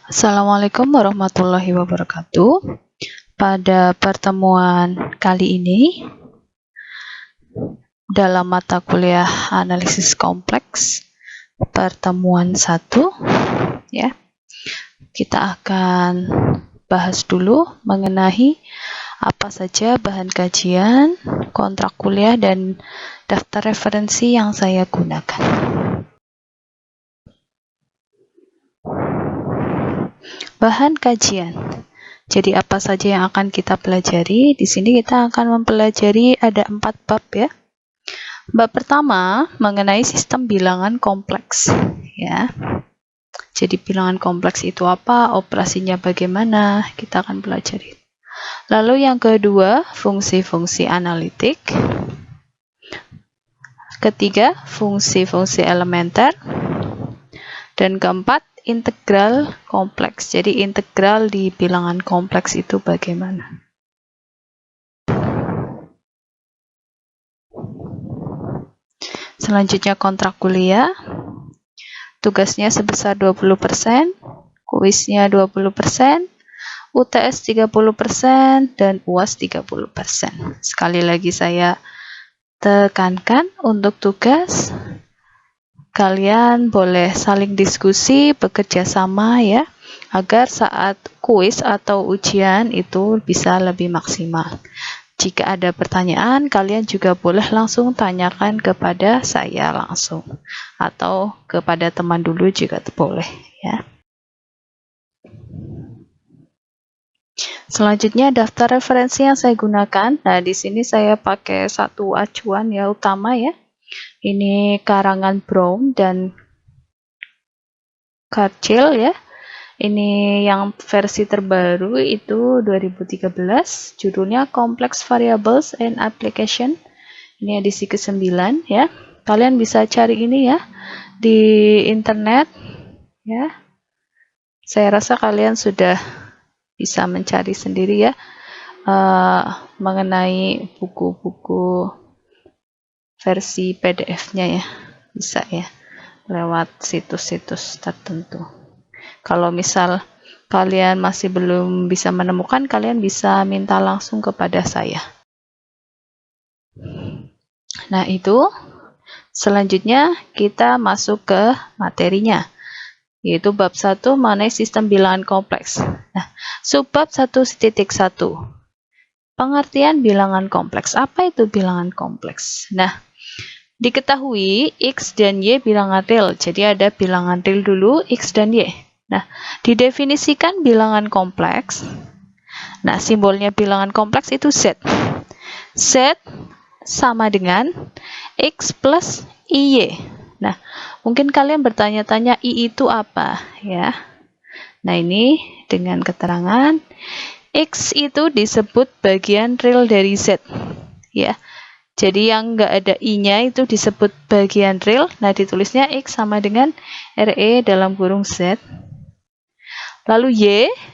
Assalamualaikum warahmatullahi wabarakatuh. Pada pertemuan kali ini, dalam mata kuliah analisis kompleks, pertemuan 1, ya, kita akan bahas dulu mengenai apa saja bahan kajian, kontrak kuliah, dan daftar referensi yang saya gunakan. Bahan kajian. Jadi apa saja yang akan kita pelajari? Di sini kita akan mempelajari ada 4 bab ya. Bab pertama mengenai sistem bilangan kompleks ya. Jadi bilangan kompleks itu apa? Operasinya bagaimana? Kita akan pelajari. Lalu yang kedua, fungsi-fungsi analitik. Ketiga, fungsi-fungsi elementer. Dan keempat, integral kompleks. Jadi integral di bilangan kompleks itu bagaimana? Selanjutnya kontrak kuliah. Tugasnya sebesar 20%, kuisnya 20%, UTS 30%, dan UAS 30%. Sekali lagi saya tekankan untuk tugas, kalian boleh saling diskusi, bekerja sama ya, agar saat kuis atau ujian itu bisa lebih maksimal. Jika ada pertanyaan, kalian juga boleh langsung tanyakan kepada saya langsung, atau kepada teman dulu juga boleh ya. Selanjutnya daftar referensi yang saya gunakan. Nah, di sini saya pakai satu acuan ya utama ya. Ini karangan Brown dan Cargill ya. Ini yang versi terbaru itu 2013, judulnya Complex Variables and Application. Ini edisi ke-9 ya. Kalian bisa cari ini ya di internet ya. Saya rasa kalian sudah bisa mencari sendiri ya mengenai buku-buku versi PDF-nya ya. Bisa ya lewat situs-situs tertentu. Kalau misal kalian masih belum bisa menemukan, kalian bisa minta langsung kepada saya. Nah, itu selanjutnya kita masuk ke materinya, yaitu bab 1 mengenai sistem bilangan kompleks. Nah, subbab 1.1. Pengertian bilangan kompleks. Apa itu bilangan kompleks? Nah, diketahui X dan Y bilangan real. Jadi ada bilangan real dulu, X dan Y. Nah, didefinisikan bilangan kompleks. Nah, simbolnya bilangan kompleks itu Z. Z sama dengan X plus IY. Nah, mungkin kalian bertanya-tanya I itu apa ya? Nah, ini dengan keterangan X itu disebut bagian real dari Z ya. Jadi yang nggak ada I-nya itu disebut bagian real. Nah, ditulisnya X sama dengan RE dalam kurung Z. Lalu Y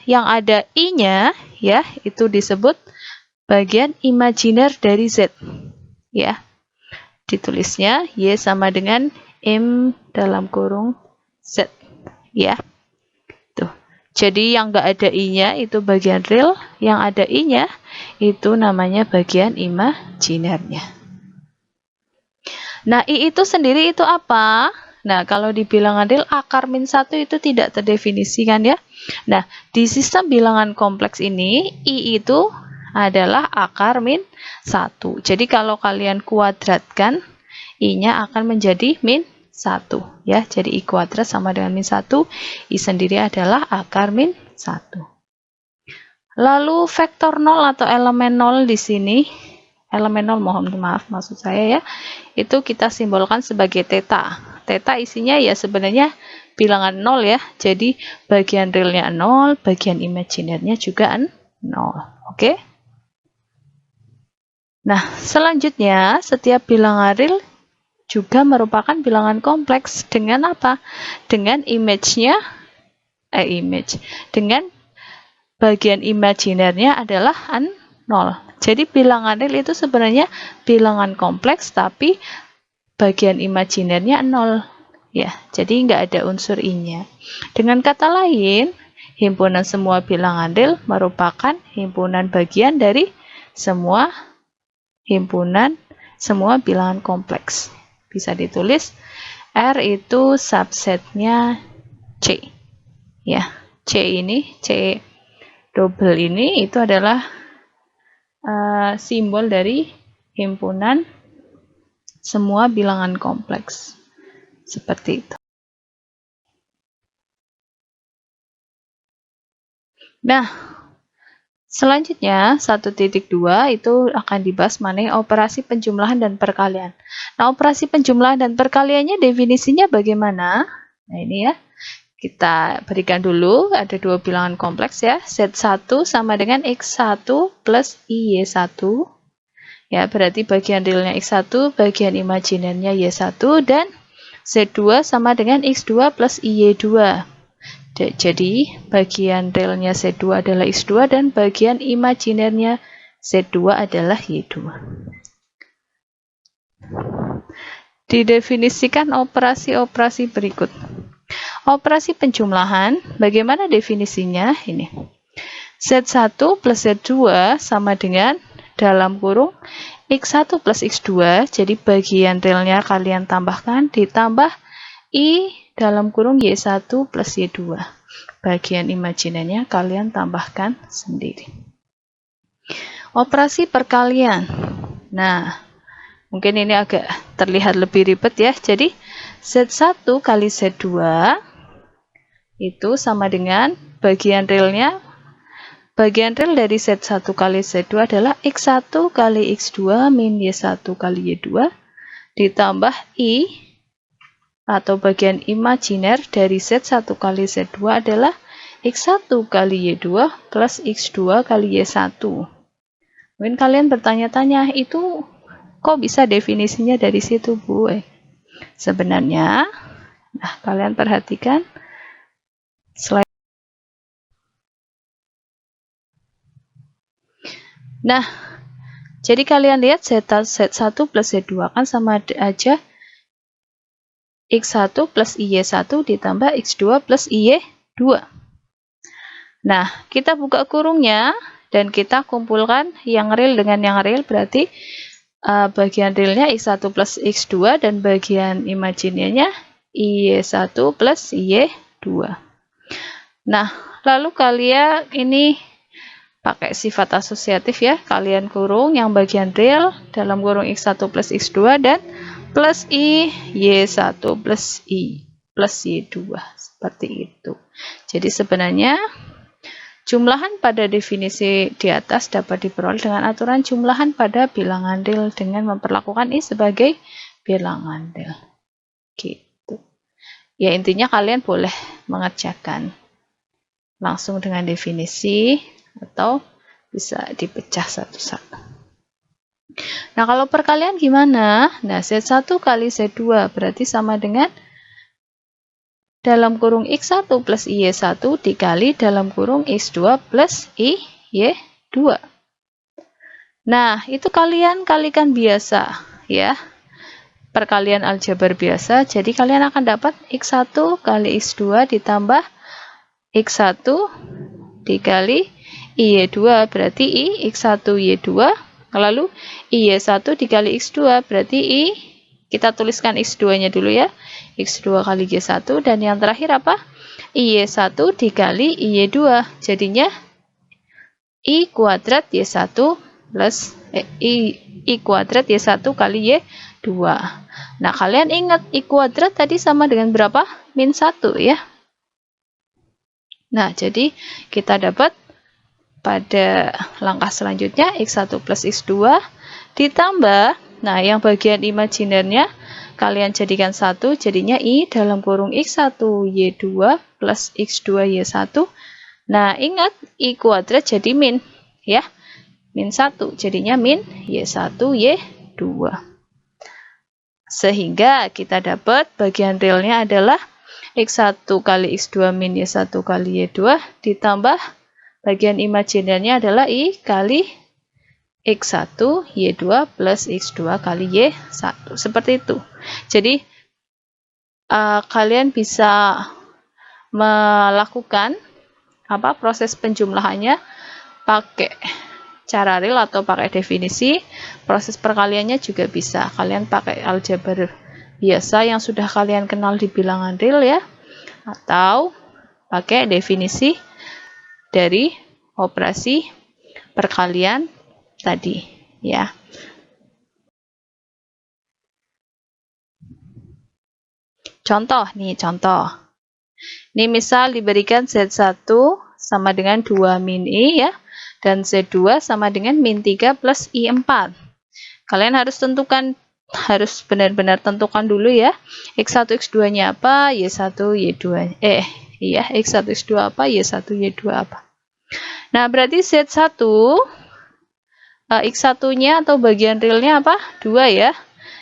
yang ada I-nya ya, itu disebut bagian imajiner dari Z. Ya. Ditulisnya Y sama dengan M dalam kurung Z. Ya. Tuh. Jadi yang nggak ada I-nya itu bagian real, yang ada I-nya itu namanya bagian imajinernya. Nah, I itu sendiri itu apa? Nah, kalau di bilangan real, akar min 1 itu tidak terdefinisikan ya. Nah, di sistem bilangan kompleks ini, I itu adalah akar min 1. Jadi, kalau kalian kuadratkan, I-nya akan menjadi min 1. Ya, jadi I kuadrat sama dengan min 1. I sendiri adalah akar min 1. Lalu, vektor 0 atau elemen 0 di sini, elemen 0, mohon maaf maksud saya ya, itu kita simbolkan sebagai theta. Theta isinya ya sebenarnya bilangan 0 ya, jadi bagian realnya 0, bagian imajinernya juga 0. Oke? Nah, selanjutnya setiap bilangan real juga merupakan bilangan kompleks dengan apa? Dengan dengan bagian imajinernya adalah 0. Jadi bilangan real itu sebenarnya bilangan kompleks tapi bagian imajinernya 0 ya. Jadi nggak ada unsur I-nya. Dengan kata lain, himpunan semua bilangan real merupakan himpunan bagian dari semua himpunan semua bilangan kompleks. Bisa ditulis R itu subsetnya C. Ya, C double ini itu adalah simbol dari himpunan semua bilangan kompleks. Seperti itu. Nah, selanjutnya 1.2 itu akan dibahas mengenai operasi penjumlahan dan perkalian. Nah, operasi penjumlahan dan perkaliannya definisinya bagaimana? Nah, ini ya. Kita berikan dulu, ada dua bilangan kompleks ya. Z1 sama dengan X1 plus Y1. Ya, berarti bagian realnya X1, bagian imajinernya Y1, dan Z2 sama dengan X2 plus Y2. Jadi, bagian realnya Z2 adalah X2 dan bagian imajinernya Z2 adalah Y2. Didefinisikan operasi-operasi berikut. Operasi penjumlahan, bagaimana definisinya? Ini. Z1 plus Z2 sama dengan dalam kurung X1 plus X2, jadi bagian realnya kalian tambahkan, ditambah I dalam kurung Y1 plus Y2. Bagian imajinernya kalian tambahkan sendiri. Operasi perkalian. Nah, mungkin ini agak terlihat lebih ribet ya. Jadi, Z1 kali Z2 itu sama dengan bagian real dari Z1 kali Z2 adalah X1 kali X2 min Y1 kali Y2 ditambah I atau bagian imajiner dari Z1 kali Z2 adalah X1 kali Y2 plus X2 kali Y1. Mungkin kalian bertanya-tanya, itu kok bisa definisinya dari situ, Bu? Sebenarnya, nah kalian perhatikan slide. Nah, jadi kalian lihat Z1 plus Z2 kan sama aja X1 plus Y1 ditambah X2 plus Y2. Nah, kita buka kurungnya dan kita kumpulkan yang real dengan yang real, berarti bagian realnya X1 plus X2 dan bagian imajinernya Y1 plus Y2. Nah, lalu kalian ini pakai sifat asosiatif ya, kalian kurung yang bagian real dalam kurung X1 plus X2 dan plus I Y1 plus I plus Y2, seperti itu. Jadi sebenarnya jumlahan pada definisi di atas dapat diperoleh dengan aturan jumlahan pada bilangan real dengan memperlakukan I sebagai bilangan real. Gitu. Ya, intinya kalian boleh mengerjakan langsung dengan definisi atau bisa dipecah satu-satu. Nah, kalau perkalian gimana? Nah, Z1 kali Z2 berarti sama dengan dalam kurung X1 plus Y1 dikali dalam kurung X2 plus Y2. Nah, itu kalian kalikan biasa ya. Perkalian aljabar biasa. Jadi kalian akan dapat X1 kali X2 ditambah X1 dikali Y2 berarti I X1 Y2. Lalu Y1 dikali X2 berarti I, kita tuliskan X2-nya dulu ya. X2 kali Y1 dan yang terakhir apa? Y1 dikali Y2. Jadinya I kuadrat Y1 plus I kuadrat Y1 kali Y2. Nah, kalian ingat I kuadrat tadi sama dengan berapa? Min 1 ya. Nah, jadi kita dapat pada langkah selanjutnya X1 plus X2 ditambah, nah yang bagian imajinernya kalian jadikan 1, jadinya I dalam kurung X1 Y2 plus X2 Y1. Nah, ingat I kuadrat jadi min ya, min 1, jadinya min Y1 Y2. Sehingga kita dapat bagian realnya adalah X1 kali X2 min Y1 kali Y2 ditambah bagian imajinernya adalah I kali X1 Y2 plus X2 kali Y1. Seperti itu. Jadi, kalian bisa melakukan proses penjumlahannya pakai cara real atau pakai definisi. Proses perkaliannya juga bisa. Kalian pakai aljabar biasa yang sudah kalian kenal di bilangan real ya, atau pakai definisi dari operasi perkalian tadi ya. Contoh. Ini misal diberikan Z1 sama dengan 2 min I ya, dan Z2 sama dengan min 3 plus I4. Kalian harus benar-benar tentukan dulu ya. X1, X2-nya apa? Y1, Y2. X1, X2 apa? Y1, Y2 apa? Nah, berarti Z1, X1-nya atau bagian realnya apa? 2 ya.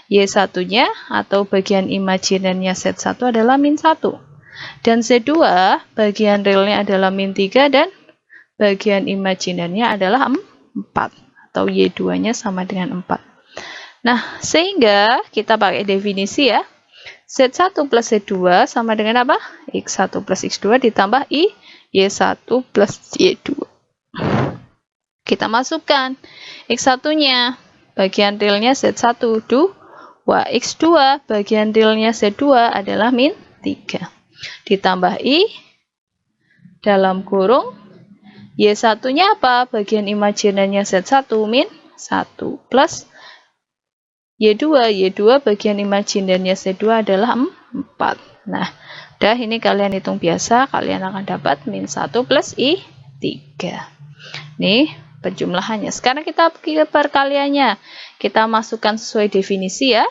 Y1-nya atau bagian imajinernya Z1 adalah min 1. Dan Z2 bagian realnya adalah min 3 dan bagian imajinernya adalah 4. Atau Y2-nya sama dengan 4. Nah, sehingga kita pakai definisi ya. Z1 plus Z2 sama dengan apa? X1 plus X2 ditambah Y1 plus Y2. Kita masukkan X1-nya, bagian realnya Z1, 2. X2, bagian realnya Z2 adalah min 3. Ditambah I, dalam kurung, Y1-nya apa? Bagian imajinernya Z1, min 1. Plus Y2 bagian imajinernya Z2 adalah 4. Nah, udah ini kalian hitung biasa, kalian akan dapat min 1 plus I3. Nih, penjumlahannya. Sekarang kita ke perkaliannya. Kita masukkan sesuai definisi ya.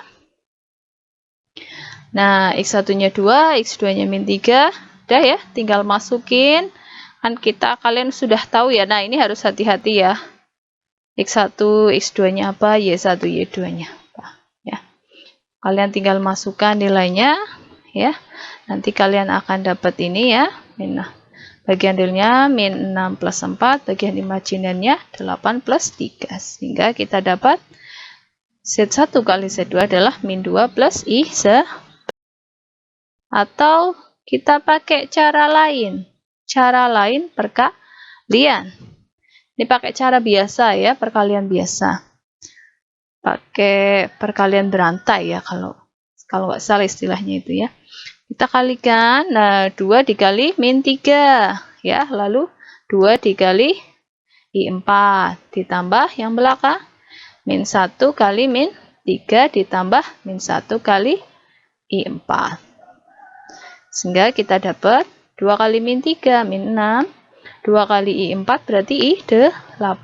Nah, X1-nya 2, X2-nya min 3. Udah ya, tinggal masukin. Kan kalian sudah tahu ya. Nah, ini harus hati-hati ya. X1, X2-nya apa? Y1, Y2-nya apa? Ya. Kalian tinggal masukkan nilainya ya. Nanti kalian akan dapat ini ya. Bagian realnya min 6 plus 4, bagian imajinernya 8 plus 3. Sehingga kita dapat Z1 kali Z2 adalah min 2 plus I1. Atau kita pakai cara lain. Cara lain perkalian. Ini pakai cara biasa ya, perkalian biasa. Pakai perkalian berantai ya, kalau nggak salah istilahnya itu ya. Kita kalikan, nah 2 dikali min 3 ya, lalu 2 dikali I4 ditambah yang belakang min 1 kali min 3 ditambah min 1 kali I4. Sehingga kita dapat 2 kali min 3 min 6, 2 kali I4 berarti I8,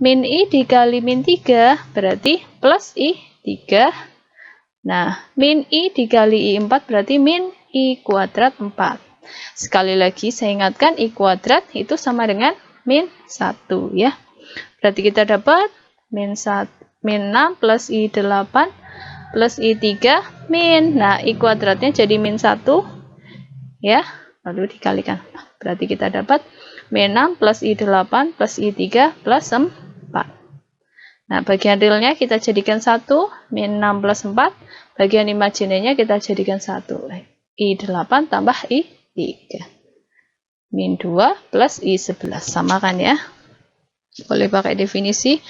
min I dikali min 3 berarti plus I3. Nah, min I dikali I4 berarti min I kuadrat 4. Sekali lagi saya ingatkan I kuadrat itu sama dengan min 1 ya. Berarti kita dapat min 6 plus I8 plus I3 min. Nah, I kuadratnya jadi min 1 ya. Lalu dikalikan. Berarti kita dapat min 6 plus I8 plus I3 plus 4. Nah, bagian realnya kita jadikan 1, min 6 plus 4. Bagian imajinernya kita jadikan 1. I8 tambah I3. Min 2 plus I11. Sama kan ya? Boleh pakai definisi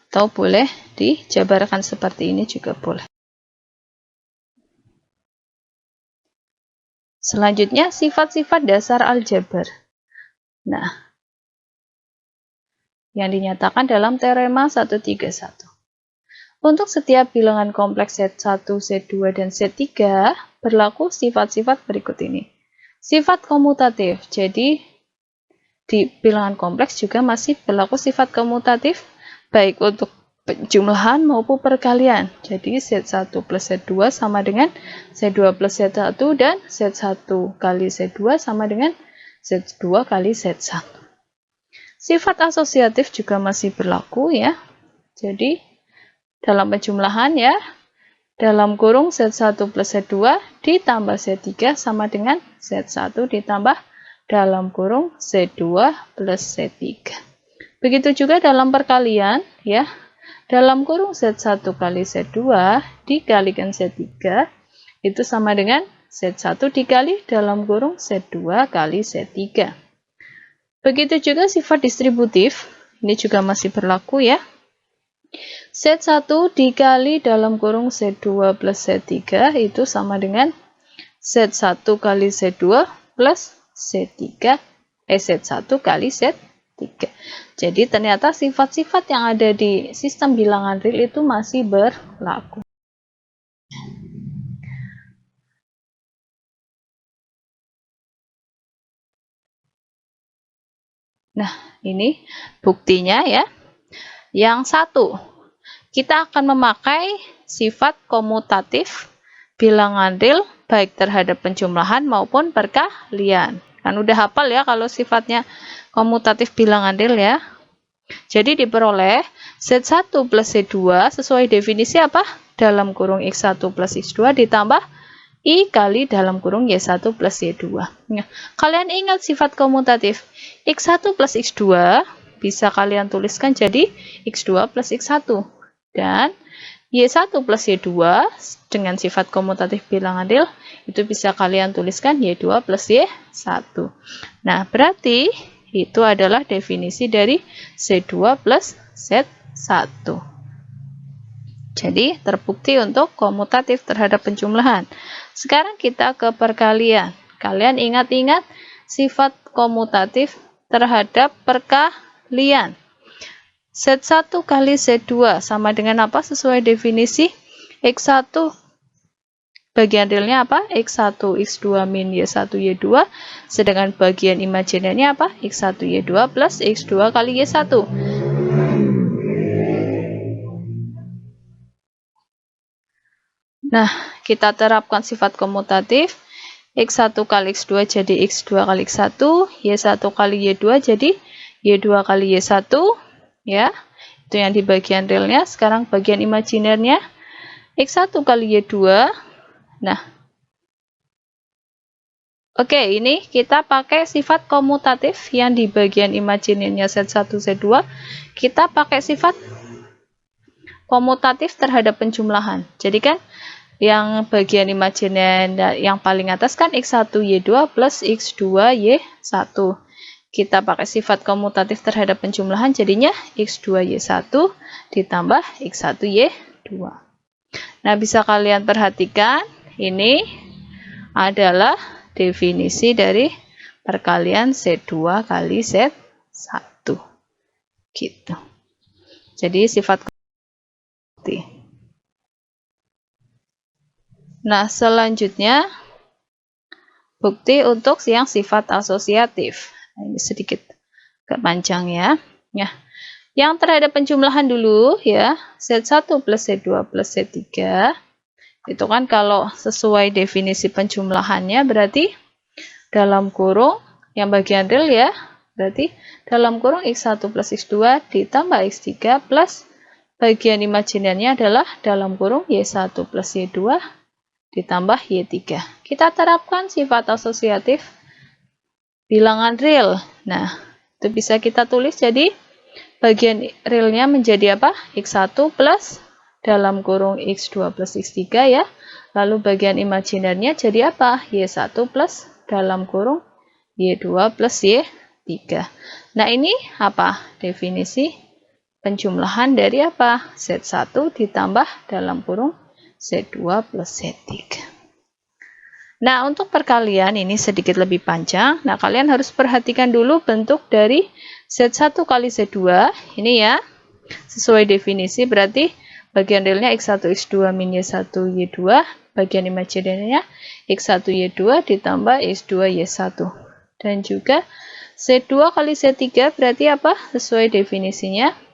atau boleh dijabarkan seperti ini juga boleh. Selanjutnya, sifat-sifat dasar aljabar. Nah, yang dinyatakan dalam teorema 131. Untuk setiap bilangan kompleks Z1, Z2, dan Z3, berlaku sifat-sifat berikut ini. Sifat komutatif, jadi di bilangan kompleks juga masih berlaku sifat komutatif, baik untuk penjumlahan maupun perkalian. Jadi Z1 plus Z2 sama dengan Z2 plus Z1, dan Z1 kali Z2 sama dengan Z2 kali Z1. Sifat asosiatif juga masih berlaku ya. Jadi dalam penjumlahan ya, dalam kurung Z1 plus Z2 ditambah Z3 sama dengan Z1 ditambah dalam kurung Z2 plus Z3. Begitu juga dalam perkalian ya. Dalam kurung Z1 kali Z2 dikalikan Z3 itu sama dengan Z1 dikali dalam kurung Z2 kali Z3. Begitu juga sifat distributif, ini juga masih berlaku ya. Z1 dikali dalam kurung Z2 plus Z3 itu sama dengan Z1 kali Z2 plus Z1 kali Z3. Jadi ternyata sifat-sifat yang ada di sistem bilangan real itu masih berlaku. Nah, ini buktinya ya. Yang satu, kita akan memakai sifat komutatif bilangan real baik terhadap penjumlahan maupun perkalian. Kan udah hafal ya kalau sifatnya komutatif bilangan real ya. Jadi diperoleh Z1 plus Z2 sesuai definisi apa? Dalam kurung X1 plus X2 ditambah I kali dalam kurung Y1 plus Y2. Nah, kalian ingat sifat komutatif. X1 plus X2 bisa kalian tuliskan jadi X2 plus X1. Dan Y1 plus Y2 dengan sifat komutatif bilangan real itu bisa kalian tuliskan Y2 plus Y1. Nah, berarti itu adalah definisi dari Z2 plus Z1. Jadi, terbukti untuk komutatif terhadap penjumlahan. Sekarang kita ke perkalian. Kalian ingat-ingat sifat komutatif terhadap perkalian. Z1 kali Z2 sama dengan apa sesuai definisi? X1 bagian realnya apa? X1 X2 min Y1 Y2. Sedangkan bagian imajinernya apa? X1 Y2 plus X2 kali Y1. Nah, kita terapkan sifat komutatif. X1 kali X2 jadi X2 kali X1. Y1 kali Y2 jadi Y2 kali Y1. Ya, itu yang di bagian realnya. Sekarang bagian imajinernya. X1 kali Y2. Nah, oke, ini kita pakai sifat komutatif yang di bagian imajinernya Z1, Z2. Kita pakai sifat komutatif terhadap penjumlahan. Jadi kan, yang bagian imajiner yang paling atas kan X1 Y2 plus X2 Y1. Kita pakai sifat komutatif terhadap penjumlahan, jadinya X2 Y1 ditambah X1 Y2. Nah, bisa kalian perhatikan, ini adalah definisi dari perkalian Z2 kali Z1. Gitu. Jadi, sifat komutatif. Nah, selanjutnya bukti untuk yang sifat asosiatif. Nah, ini sedikit agak panjang ya. Nah, yang terhadap penjumlahan dulu ya, Z1 plus Z2 plus Z3. Itu kan kalau sesuai definisi penjumlahannya berarti dalam kurung yang bagian real ya, berarti dalam kurung X1 plus X2 ditambah X3 plus bagian imajinernya adalah dalam kurung Y1 plus Y2 ditambah Y3. Kita terapkan sifat asosiatif bilangan real. Nah, itu bisa kita tulis jadi bagian realnya menjadi apa? X1 plus dalam kurung X2 plus X3 ya. Lalu bagian imajinernya jadi apa? Y1 plus dalam kurung Y2 plus Y3. Nah, ini apa? Definisi penjumlahan dari apa? Z1 ditambah dalam kurung Z2 plus Z3. Nah, untuk perkalian ini sedikit lebih panjang. Nah, kalian harus perhatikan dulu bentuk dari Z1 kali Z2. Ini ya, sesuai definisi berarti bagian realnya X1 X2 min Y1 Y2. Bagian imajinernya X1 Y2 ditambah X2 Y1. Dan juga Z2 kali Z3 berarti apa? Sesuai definisinya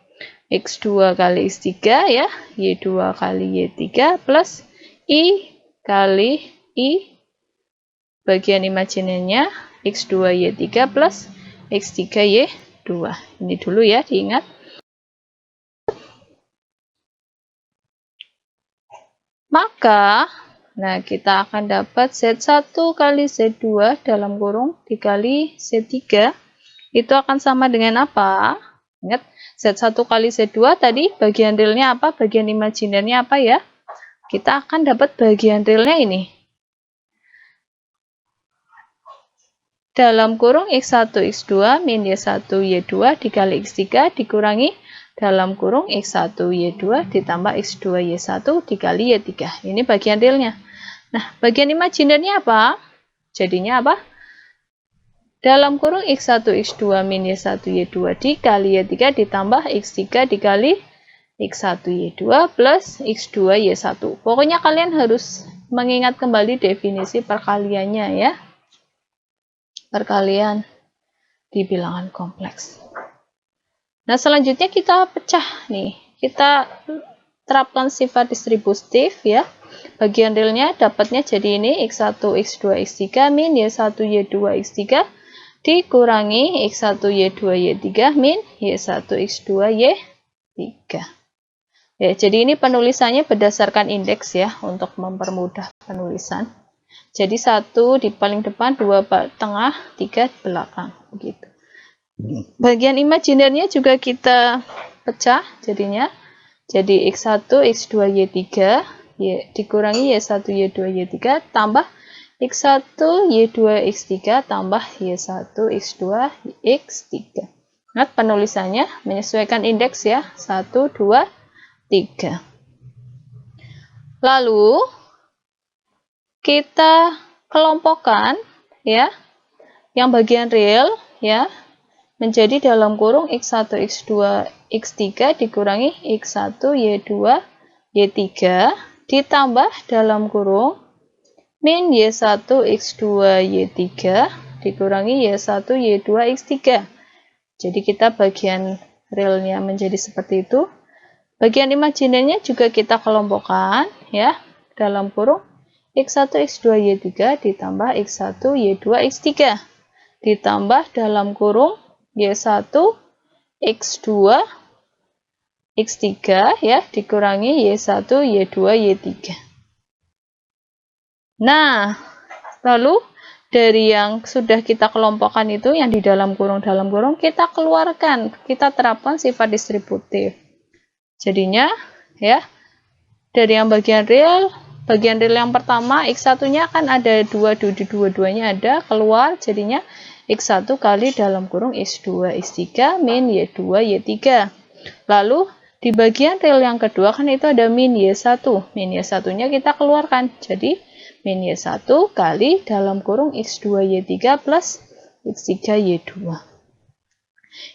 X2 kali X3 ya, Y2 kali Y3 plus I kali I bagian imajinernya X2 Y3 plus X3 Y2. Ini dulu ya, diingat. Maka, nah kita akan dapat Z1 kali Z2 dalam kurung dikali Z3 itu akan sama dengan apa? Ingat, Z1 kali Z2 tadi bagian realnya apa? Bagian imajinernya apa ya? Kita akan dapat bagian realnya ini. dalam kurung X1 X2 min Y1 Y2 dikali X3 dikurangi dalam kurung X1 Y2 ditambah X2 Y1 dikali Y3. Ini bagian realnya. Nah, bagian imajinernya apa? Jadinya apa? Dalam kurung X1 X2 min Y1 Y2 dikali Y3 ditambah X3 dikali X1 Y2 plus X2 Y1. Pokoknya kalian harus mengingat kembali definisi perkaliannya ya. Perkalian di bilangan kompleks. Nah, selanjutnya kita pecah nih. Kita terapkan sifat distributif ya. Bagian realnya dapatnya jadi ini X1 X2 X3 min Y1 Y2 X3 dikurangi X1 Y2 Y3 min Y1 X2 Y3. Ya, jadi ini penulisannya berdasarkan indeks ya untuk mempermudah penulisan. Jadi 1 di paling depan, 2 tengah, 3 belakang begitu. Bagian imajinernya juga kita pecah jadinya. Jadi X1 X2 Y3 dikurangi Y1 Y2 Y3 tambah X1 Y2 X3 tambah Y1 X2 X3. Nah, penulisannya menyesuaikan indeks ya. 1, 2, 3. Lalu kita kelompokkan ya. Yang bagian real ya menjadi dalam kurung X1 X2 X3 dikurangi X1 Y2 Y3 ditambah dalam kurung min Y1 X2 Y3 dikurangi Y1 Y2 X3. Jadi kita bagian realnya menjadi seperti itu. Bagian imajinernya juga kita kelompokkan ya dalam kurung X1 X2 Y3 ditambah X1 Y2 X3 ditambah dalam kurung Y1 X2 X3 ya dikurangi Y1 Y2 Y3. Nah, lalu dari yang sudah kita kelompokkan itu yang di dalam kurung kita keluarkan, kita terapkan sifat distributif. Jadinya ya dari yang bagian real yang pertama X1-nya kan ada 2, di dua-duanya ada keluar, jadinya X1 kali dalam kurung X2 X3 min Y2 Y3. Lalu di bagian real yang kedua kan itu ada min Y1. Min Y1-nya kita keluarkan. Jadi min Y1 kali dalam kurung X2 Y3 plus X3 Y2.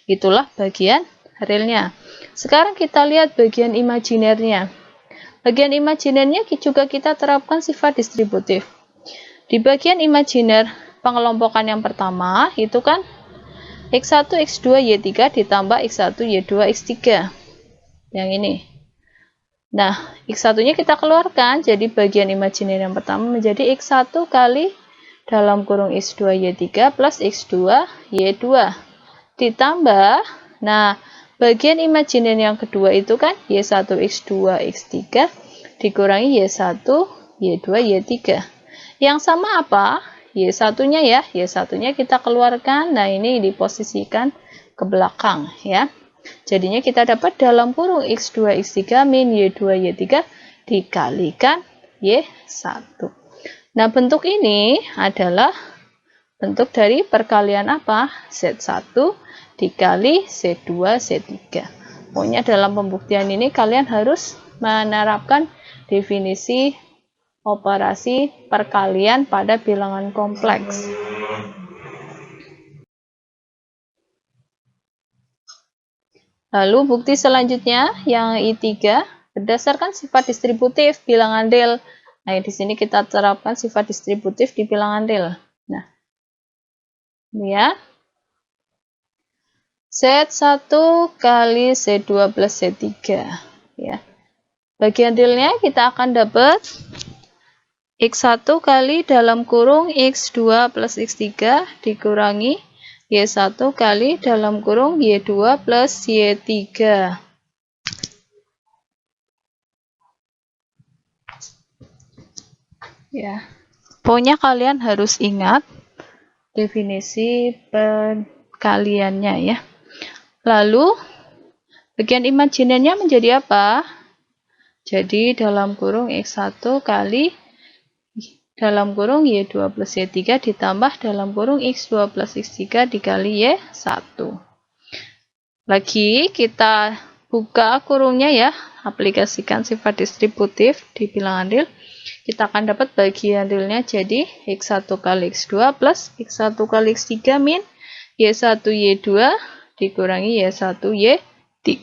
Itulah bagian realnya. Sekarang kita lihat bagian imajinernya. Bagian imajinernya juga kita terapkan sifat distributif. Di bagian imajiner pengelompokan yang pertama itu kan X1 X2 Y3 ditambah X1 Y2 X3. Yang ini. Nah, X1-nya kita keluarkan, jadi bagian imajiner yang pertama menjadi X1 kali dalam kurung X2 Y3 plus X2 Y2. Ditambah, nah, bagian imajiner yang kedua itu kan Y1 X2 X3 dikurangi Y1 Y2 Y3. Yang sama apa? Y1-nya ya. Y1-nya kita keluarkan. Nah, ini diposisikan ke belakang ya. Jadinya kita dapat dalam kurung X2 X3 min Y2 Y3 dikalikan Y1. Nah, bentuk ini adalah bentuk dari perkalian apa? Z1 dikali Z2 Z3. Pokoknya dalam pembuktian ini kalian harus menerapkan definisi operasi perkalian pada bilangan kompleks. Lalu bukti selanjutnya yang I3 berdasarkan sifat distributif bilangan real. Nah, di sini kita terapkan sifat distributif di bilangan real. Nah, ini ya. Z1 kali Z2 plus Z3 ya. Bagian realnya kita akan dapat X1 kali dalam kurung X2 plus X3 dikurangi Y1 kali dalam kurung Y2 plus Y3. Ya. Pokoknya kalian harus ingat definisi perkaliannya ya. Lalu bagian imajinernya menjadi apa? Jadi dalam kurung X1 kali dalam kurung Y2 plus Y3 ditambah dalam kurung X2 plus X3 dikali Y1. Lagi kita buka kurungnya ya, aplikasikan sifat distributif di bilangan real. Kita akan dapat bagian realnya jadi X1 kali X2 plus X1 kali X3 min Y1 Y2 dikurangi Y1 Y3.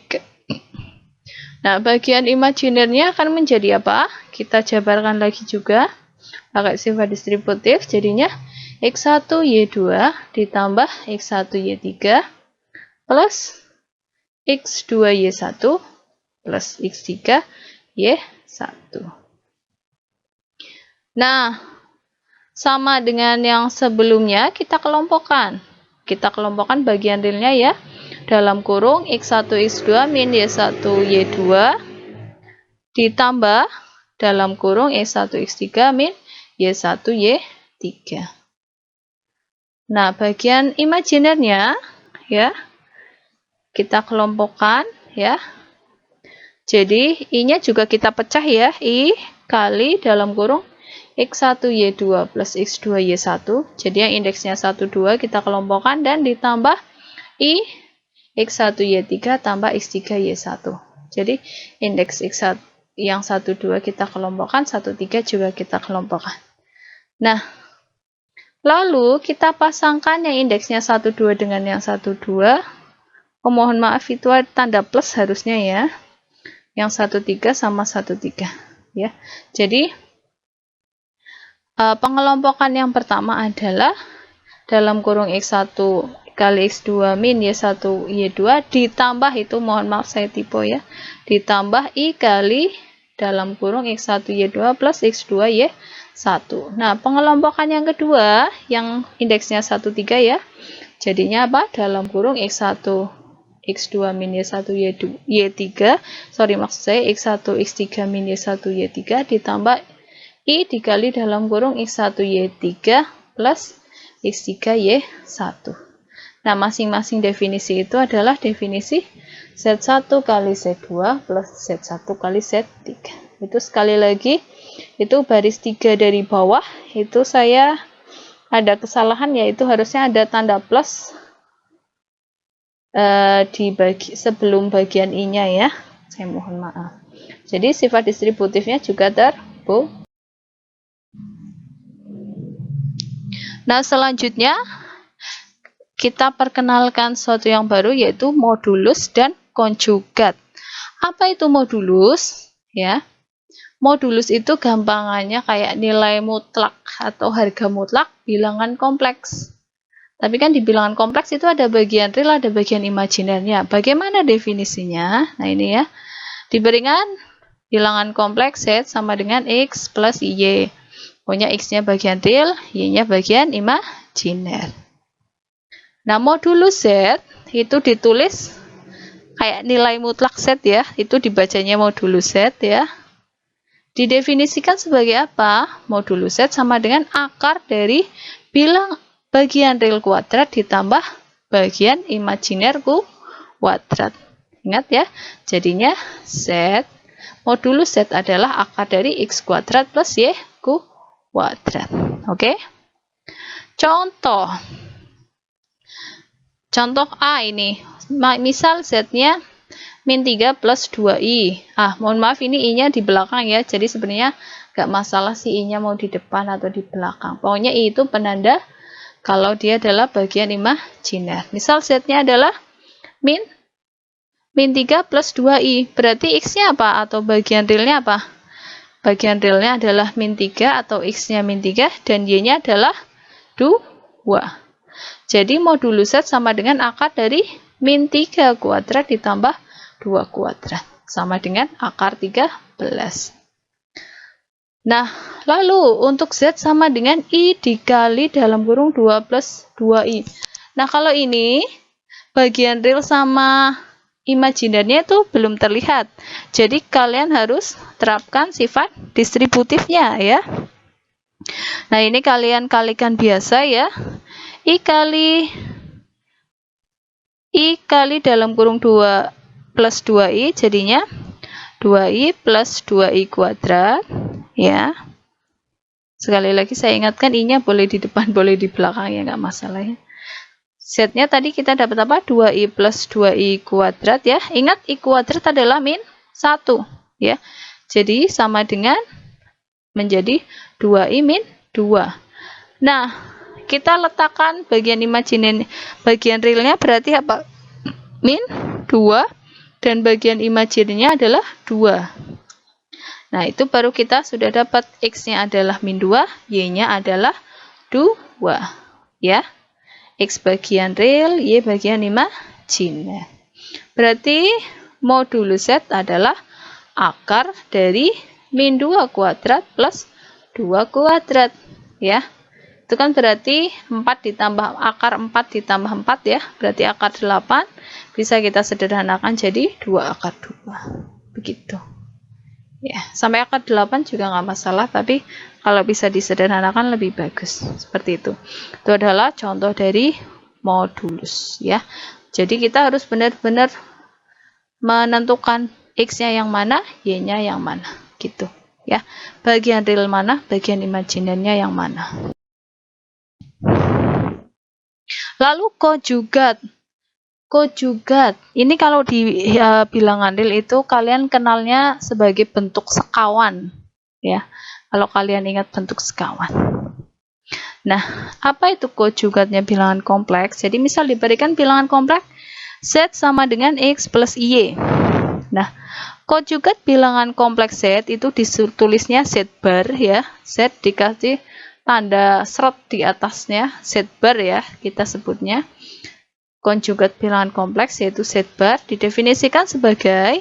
Nah, bagian imajinernya akan menjadi apa? Kita jabarkan lagi juga pakai sifat distributif, jadinya X1 Y2 ditambah X1 Y3 plus X2 Y1 plus X3 Y1. Nah, sama dengan yang sebelumnya, kita kelompokkan. Kita kelompokkan bagian realnya ya. Dalam kurung X1 X2 min Y1 Y2 ditambah dalam kurung X1 X3 min Y1 Y3. Nah, bagian imajinernya ya kita kelompokkan ya. Jadi I-nya juga kita pecah ya, I kali dalam kurung X1 Y2 plus X2 Y1. Jadi yang indeksnya 1 2 kita kelompokkan dan ditambah I X1 Y3 tambah X3 Y1. Jadi indeks X1 yang 1 2 kita kelompokkan, 1 3 juga kita kelompokkan. Nah, lalu kita pasangkan yang indeksnya 1 2 dengan yang 1 2. Mohon maaf itu ada tanda plus harusnya ya. Yang 1 3 sama 1 3 ya. Jadi pengelompokan yang pertama adalah dalam kurung X1 kali X2 min Y1 Y2 ditambah, itu mohon maaf saya typo ya, ditambah I kali dalam kurung X1 Y2 plus X2 Y1. Nah, pengelompokan yang kedua yang indeksnya 1 3 ya, jadinya apa? Dalam kurung X1 X2 min Y1 Y3, sorry maksud saya X1 X3 min Y1 Y3 ditambah I dikali dalam kurung X1 Y3 plus X3 Y1. Nah, masing-masing definisi itu adalah definisi Z1 kali Z2 plus Z1 kali Z3. Itu sekali lagi, itu baris 3 dari bawah, itu saya ada kesalahan, yaitu harusnya ada tanda plus sebelum bagian I-nya ya. Saya mohon maaf. Jadi sifat distributifnya juga terbukti. Nah, selanjutnya kita perkenalkan sesuatu yang baru, yaitu modulus dan konjugat. Apa itu modulus? Ya, modulus itu gampangannya kayak nilai mutlak atau harga mutlak bilangan kompleks. Tapi kan di bilangan kompleks itu ada bagian real, ada bagian imajinernya. Bagaimana definisinya? Nah, ini ya. Diberikan bilangan kompleks Z sama dengan X plus Y. Pokoknya X-nya bagian real, Y-nya bagian imajiner. Nah, modulus Z itu ditulis kayak nilai mutlak Z ya, itu dibacanya modulus Z ya. Didefinisikan sebagai apa? Modulus Z sama dengan akar dari bilang bagian real kuadrat ditambah bagian imajiner kuadrat. Ingat ya, jadinya Z, modulus Z adalah akar dari X kuadrat plus Y kuadrat. Oke? Contoh A ini, misal Z-nya min 3 plus 2I. Mohon maaf ini I-nya di belakang ya, jadi sebenarnya nggak masalah sih I-nya mau di depan atau di belakang. Pokoknya I itu penanda kalau dia adalah bagian imajiner. Misal Z-nya adalah min 3 plus 2I, berarti X-nya apa? Atau bagian realnya apa? Bagian realnya adalah min 3 atau X-nya min 3 dan Y-nya adalah 2. Jadi modulus Z sama dengan akar dari min 3 kuadrat ditambah 2 kuadrat. Sama dengan akar 13. Nah, lalu untuk Z sama dengan I dikali dalam kurung 2 plus 2I. Nah, kalau ini bagian real sama imajinernya itu belum terlihat. Jadi kalian harus terapkan sifat distributifnya ya. Nah, ini kalian kalikan biasa ya. I kali dalam kurung 2 plus 2I jadinya 2I plus 2I kuadrat ya, Sekali lagi saya ingatkan, I-nya boleh di depan, boleh di belakang, ya nggak masalah ya. Z-nya tadi kita dapat apa? 2i plus 2i kuadrat ya. Ingat, I kuadrat adalah min 1 ya. Jadi sama dengan menjadi 2i min 2. Nah, kita letakkan bagian imajiner, bagian realnya berarti apa? Min 2, dan bagian imajinernya adalah 2. Nah, itu baru kita sudah dapat X-nya adalah min 2, Y-nya adalah 2. Ya. X bagian real, Y bagian imajiner. Berarti modulus Z adalah akar dari min 2 kuadrat plus 2 kuadrat. Ya. Itu kan berarti 4 ditambah akar 4 ditambah 4 ya. Berarti akar 8 bisa kita sederhanakan jadi 2 akar 2. Begitu. Ya, sampai akar 8 juga nggak masalah, tapi kalau bisa disederhanakan lebih bagus. Seperti itu. Itu adalah contoh dari modulus ya. Jadi kita harus benar-benar menentukan X-nya yang mana, Y-nya yang mana. Gitu ya. Bagian real mana, bagian imajinernya yang mana. Lalu konjugat. Konjugat. Ini kalau di bilangan real itu kalian kenalnya sebagai bentuk sekawan ya. Kalau kalian ingat bentuk sekawan. Nah, apa itu konjugatnya bilangan kompleks? Jadi misal diberikan bilangan kompleks Z sama dengan X plus Y. Nah, konjugat bilangan kompleks Z itu ditulisnya Z bar ya. Z dikasih tanda seret di atasnya, Z bar ya kita sebutnya. Konjugat bilangan kompleks yaitu Z bar didefinisikan sebagai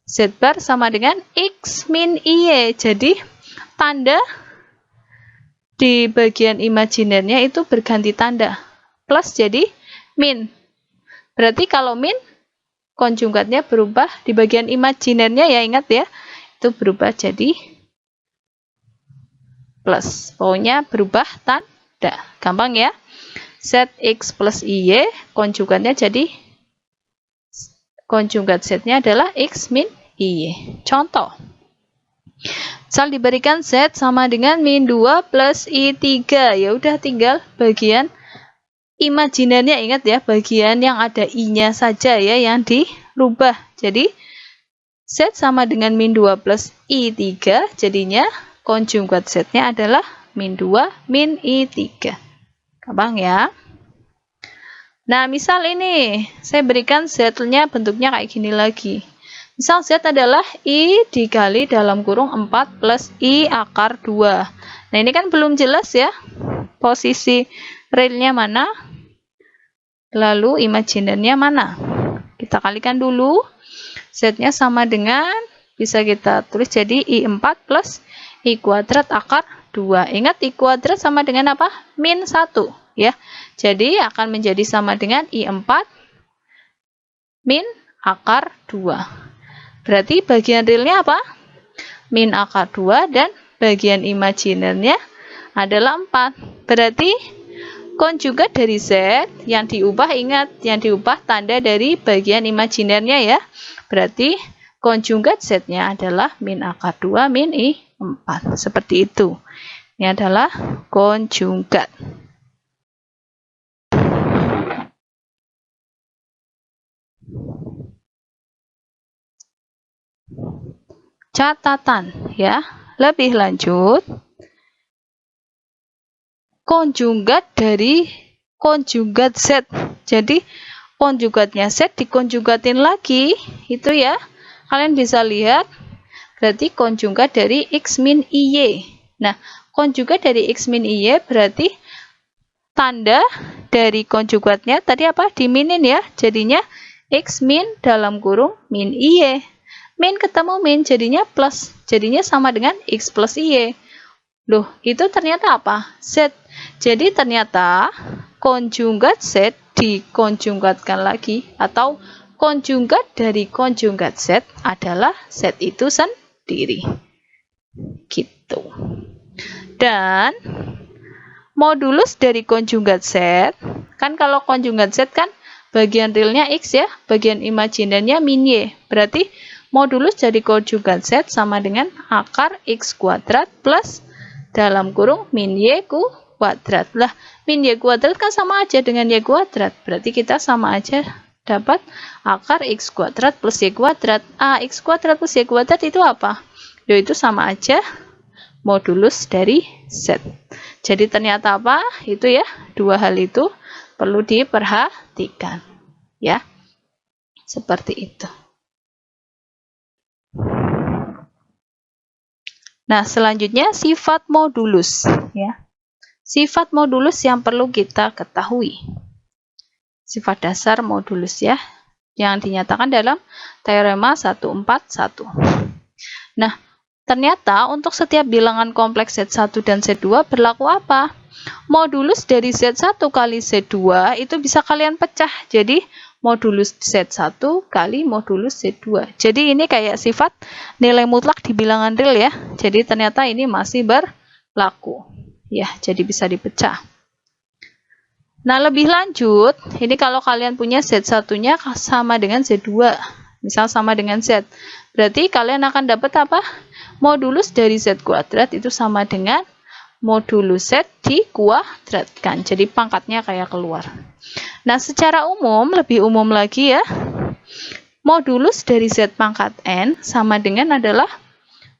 Z bar sama dengan X min Y. Jadi tanda di bagian imajinernya itu berganti tanda. Plus jadi min. Berarti kalau min, konjugatnya berubah di bagian imajinernya ya, ingat ya. Itu berubah jadi plus. Pokoknya berubah tanda. Gampang ya. ZX plus IY, konjugatnya jadi konjugat Z-nya adalah X min IY. Contoh. Misal diberikan Z sama dengan min 2 plus I3. Ya udah tinggal bagian imajinernya, ingat ya, bagian yang ada I-nya saja ya yang dirubah. Jadi Z sama dengan min 2 plus I3, jadinya konjugat Z-nya adalah min 2 min I3. Gampang ya. Nah, misal ini saya berikan Z-nya bentuknya kayak gini lagi. Misal Z adalah I dikali dalam kurung 4 plus I akar 2. Nah, ini kan belum jelas ya. Posisi realnya mana? Lalu imajinernya mana? Kita kalikan dulu. Z-nya sama dengan, bisa kita tulis jadi I4 plus I kuadrat akar 2. Ingat I kuadrat sama dengan apa? Min 1 ya. Jadi akan menjadi sama dengan I4 min akar 2. Berarti bagian realnya apa? Min akar 2 dan bagian imajinernya adalah 4. Berarti konjugat dari Z yang diubah, ingat yang diubah tanda dari bagian imajinernya ya. Berarti konjugat Z-nya adalah min akar 2 min I4. Seperti itu. Ini adalah konjugat. Catatan ya. Lebih lanjut, konjugat dari konjugat Z. Jadi konjugatnya Z dikonjugatin lagi, itu ya. Kalian bisa lihat, berarti konjugat dari X min IY. Nah, konjugat dari X min IY berarti tanda dari konjugatnya tadi apa? Diminin ya. Jadinya X min dalam kurung min IY. Min ketemu min jadinya plus. Jadinya sama dengan X plus IY. Loh, itu ternyata apa? Z. Jadi ternyata konjugat Z dikonjugatkan lagi, atau konjugat dari konjugat Z adalah Z itu sendiri. Gitu. Dan modulus dari konjugat Z, kan kalau konjugat Z kan bagian realnya X ya, bagian imajinernya min Y. Berarti modulus dari konjugat Z sama dengan akar X kuadrat plus dalam kurung min Y kuadrat. Lah, min Y kuadrat kan sama aja dengan Y kuadrat. Berarti kita sama aja dapat akar X kuadrat plus Y kuadrat. X kuadrat plus Y kuadrat itu apa? Yaitu sama aja modulus dari Z. Jadi ternyata apa? Itu ya, dua hal itu perlu diperhatikan. Ya, seperti itu. Nah, selanjutnya sifat modulus. Ya. Sifat modulus yang perlu kita ketahui. Sifat dasar modulus ya, yang dinyatakan dalam teorema 141. Nah, ternyata untuk setiap bilangan kompleks Z1 dan Z2 berlaku apa? Modulus dari Z1 kali Z2 itu bisa kalian pecah. Jadi, modulus Z1 kali modulus Z2. Jadi, ini kayak sifat nilai mutlak di bilangan real ya. Jadi, ternyata ini masih berlaku. Ya, jadi bisa dipecah. Nah, lebih lanjut, ini kalau kalian punya Z1-nya sama dengan Z2. Misal sama dengan Z. Berarti kalian akan dapat apa? Modulus dari Z kuadrat itu sama dengan modulus Z dikuadratkan. Jadi pangkatnya kayak keluar. Nah, secara umum, lebih umum lagi ya, modulus dari Z pangkat N sama dengan adalah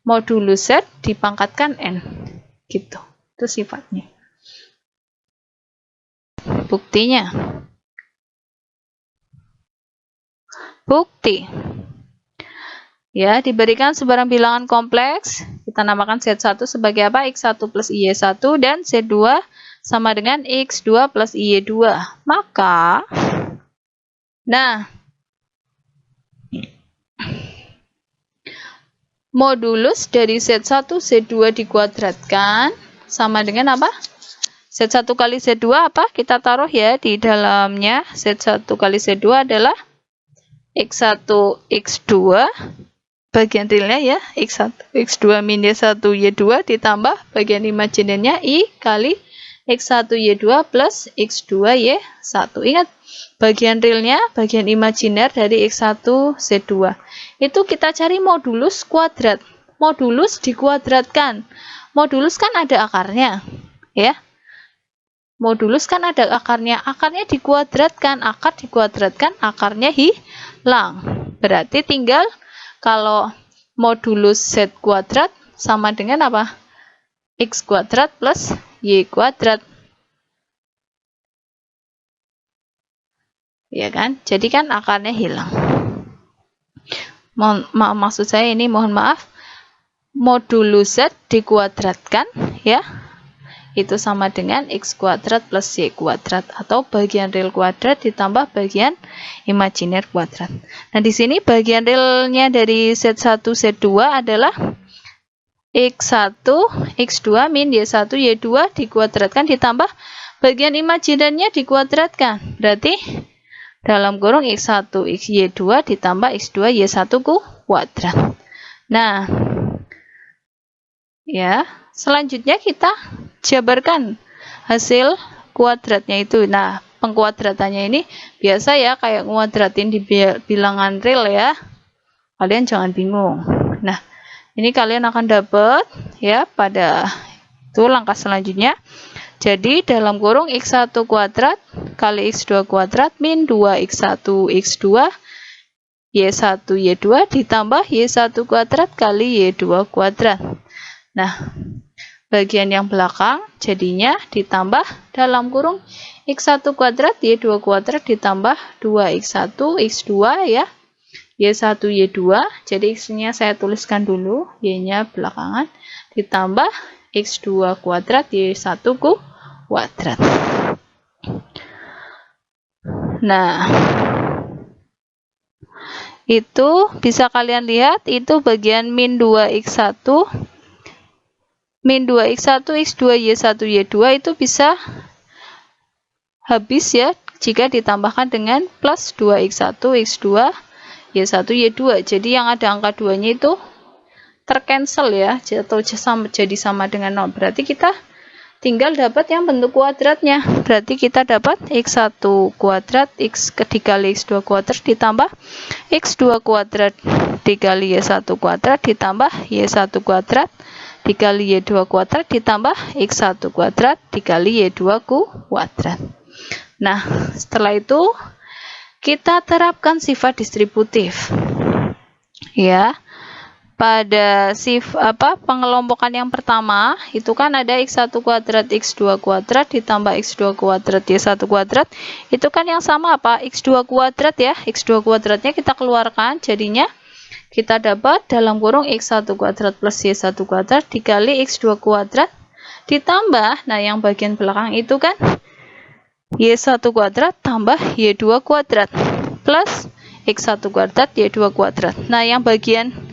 modulus Z dipangkatkan N. Gitu. Itu sifatnya. Buktinya. Bukti. Ya, diberikan sebarang bilangan kompleks, kita namakan Z1 sebagai apa? X1 plus Y1 dan Z2 sama dengan X2 plus Y2. Maka, nah, modulus dari Z1 Z2 dikuadratkan sama dengan apa? Z1 kali Z2 apa? Kita taruh ya di dalamnya. Z1 kali Z2 adalah X1 X2 bagian realnya ya, X1 X2 min Y1 Y2 ditambah bagian imajinernya I kali X1 Y2 plus X2 Y1. Ingat, bagian realnya, bagian imajiner dari X1 Z2. Itu kita cari modulus kuadrat. Modulus dikuadratkan. Modulus kan ada akarnya, ya. Modulus kan ada akarnya. Akarnya dikuadratkan. Akar dikuadratkan, akarnya hilang. Berarti tinggal kalau modulus Z kuadrat sama dengan apa? X kuadrat plus Y kuadrat. Ya kan? Jadi kan akarnya hilang. Maksud saya ini mohon maaf. Modulus Z dikuadratkan ya. Itu sama dengan X kuadrat plus Y kuadrat atau bagian real kuadrat ditambah bagian imajiner kuadrat. Nah, di sini bagian realnya dari Z1 Z2 adalah X1 X2 min Y1 Y2 dikuadratkan ditambah bagian imajinernya dikuadratkan. Berarti dalam kurung X1 Y2 ditambah X2 Y1 kuadrat. Nah, ya, selanjutnya kita jabarkan hasil kuadratnya itu. Nah, pengkuadratannya ini biasa ya, kayak nguadratin di bilangan real ya. Kalian jangan bingung. Nah, ini kalian akan dapat ya pada itu langkah selanjutnya. Jadi dalam kurung X1 kuadrat kali X2 kuadrat min 2X1 X2 Y1 Y2 ditambah Y1 kuadrat kali Y2 kuadrat. Nah, bagian yang belakang jadinya ditambah dalam kurung X1 kuadrat Y2 kuadrat ditambah 2X1 X2 ya. Y1 Y2, jadi X-nya saya tuliskan dulu, Y-nya belakangan, ditambah X2 kuadrat Y1 kuadrat. Nah, itu bisa kalian lihat, itu bagian min 2X1 min 2X1 X2 Y1 Y2 itu bisa habis ya jika ditambahkan dengan plus 2X1 X2 Y1 Y2. Jadi yang ada angka 2-nya itu tercancel ya, atau jadi sama dengan 0. Berarti kita tinggal dapat yang bentuk kuadratnya. Berarti kita dapat X1 kuadrat X dikali X2 kuadrat ditambah X2 kuadrat dikali Y1 kuadrat ditambah Y1 kuadrat dikali Y2 kuadrat ditambah X1 kuadrat dikali Y2 kuadrat. Nah, setelah itu kita terapkan sifat distributif. Ya. Pada pengelompokan yang pertama itu kan ada X1 kuadrat X2 kuadrat ditambah X2 kuadrat Y1 kuadrat, itu kan yang sama apa? X2 kuadrat ya. X2 kuadratnya kita keluarkan, jadinya kita dapat dalam kurung X1 kuadrat plus Y1 kuadrat dikali X2 kuadrat ditambah, nah yang bagian belakang itu kan Y1 kuadrat tambah Y2 kuadrat plus X1 kuadrat Y2 kuadrat. Nah yang bagian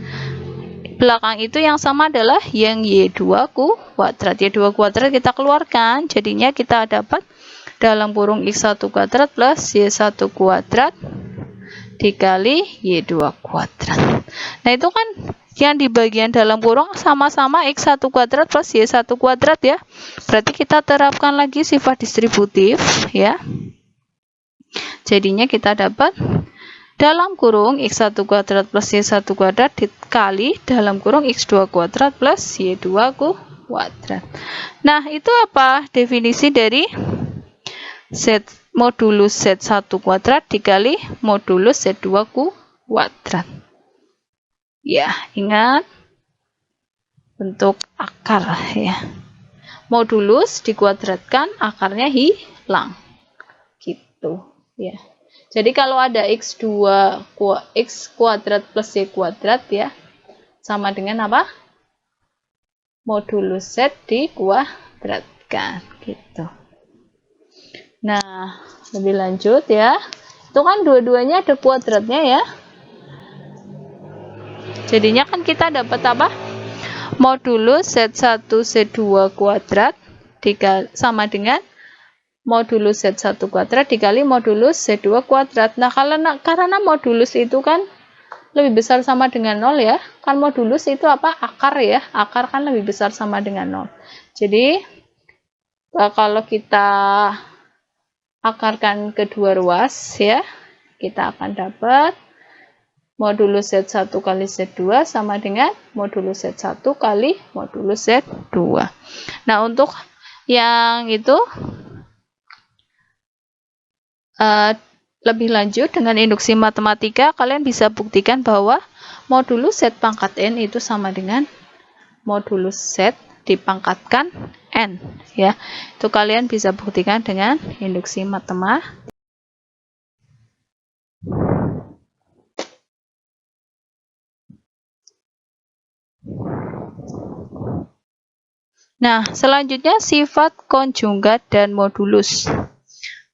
belakang itu yang sama adalah yang Y2 kuadrat. Y2 kuadrat kita keluarkan, jadinya kita dapat dalam kurung X1 kuadrat plus Y1 kuadrat dikali Y2 kuadrat. Nah itu kan yang di bagian dalam kurung sama-sama X1 kuadrat plus Y1 kuadrat ya. Berarti kita terapkan lagi sifat distributif ya. Jadinya kita dapat dalam kurung X1 kuadrat plus Y1 kuadrat dikali dalam kurung X2 kuadrat plus Y2 kuadrat. Nah, itu apa? Definisi dari modulus Z1 kuadrat dikali modulus Z2 kuadrat. Ya, ingat bentuk akar ya. Modulus dikuadratkan, akarnya hilang. Gitu, ya. Jadi kalau ada X kuadrat plus Y kuadrat ya, sama dengan apa? Modulus Z dikuadratkan, gitu. Nah, lebih lanjut ya. Itu kan dua-duanya ada kuadratnya ya. Jadinya kan kita dapat apa? Modulus Z1 Z2 kuadrat sama dengan modulus Z1 kuadrat dikali modulus Z2 kuadrat. Nah, karena modulus itu kan lebih besar sama dengan 0 ya. Kan modulus itu apa? Akar ya. Akar kan lebih besar sama dengan 0. Jadi, kalau kita akarkan kedua ruas ya, kita akan dapat modulus Z1 kali Z2 sama dengan modulus Z1 kali modulus Z2. Nah, untuk yang itu lebih lanjut dengan induksi matematika, kalian bisa buktikan bahwa modulus Z pangkat N itu sama dengan modulus Z dipangkatkan N ya. Itu kalian bisa buktikan dengan induksi matematika. Nah, selanjutnya sifat konjugat dan modulus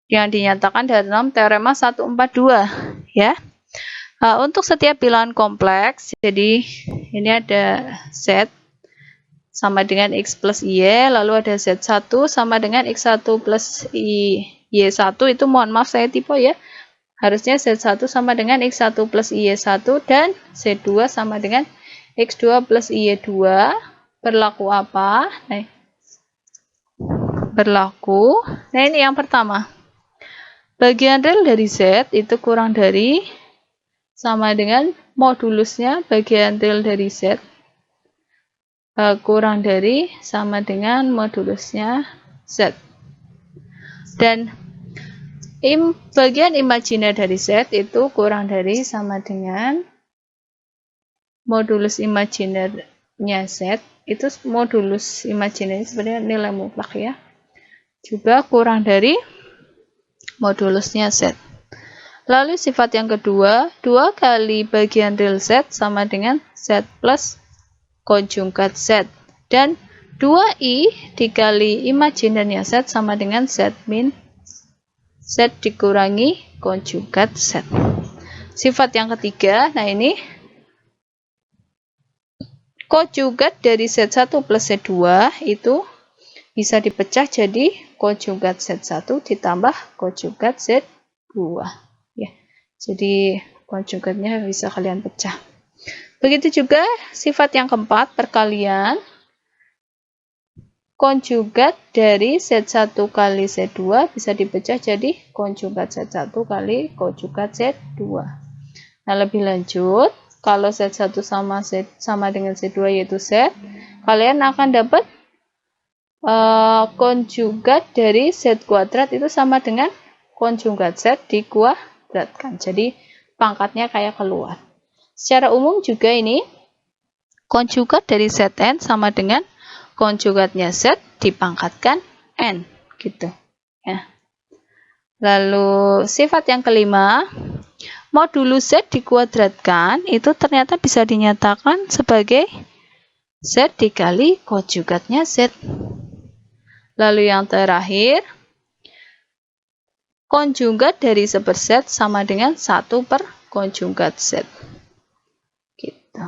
yang dinyatakan dalam teorema 142 ya. Untuk setiap bilangan kompleks, jadi ini ada Z sama dengan X plus Y, lalu ada Z1 sama dengan X1 plus Y1, itu mohon maaf saya tipe ya, harusnya Z1 sama dengan X1 plus Y1 dan Z2 sama dengan X2 plus Y2. Berlaku apa? Nah, berlaku, nah ini yang pertama, bagian real dari Z itu kurang dari sama dengan modulusnya bagian real dari Z kurang dari sama dengan modulusnya Z. Dan bagian imajiner dari Z itu kurang dari sama dengan modulus imajinernya Z. Itu modulus imajiner sebenarnya nilai mutlak ya. Juga kurang dari modulusnya Z. Lalu sifat yang kedua, 2 kali bagian real Z sama dengan Z plus konjugat Z. Dan 2I dikali imajinernya Z sama dengan Z min Z dikurangi konjugat Z. Sifat yang ketiga, nah ini konjugat dari Z1 plus Z2 itu bisa dipecah jadi konjugat Z1 ditambah konjugat Z2 ya. Jadi konjugatnya bisa kalian pecah. Begitu juga sifat yang keempat, perkalian konjugat dari Z1 kali Z2 bisa dipecah jadi konjugat Z1 kali konjugat Z2. Nah, lebih lanjut, Kalau Z1 sama dengan Z2 yaitu Z, kalian akan dapat konjugat dari Z kuadrat itu sama dengan konjugat Z dikuadratkan. Jadi pangkatnya kayak keluar. Secara umum juga ini konjugat dari Zn sama dengan konjugatnya Z dipangkatkan N gitu ya. Lalu sifat yang kelima, modulus Z dikuadratkan itu ternyata bisa dinyatakan sebagai Z dikali konjugatnya Z. Lalu yang terakhir, konjugat dari seperZ sama dengan 1 per konjugat Z. Gitu.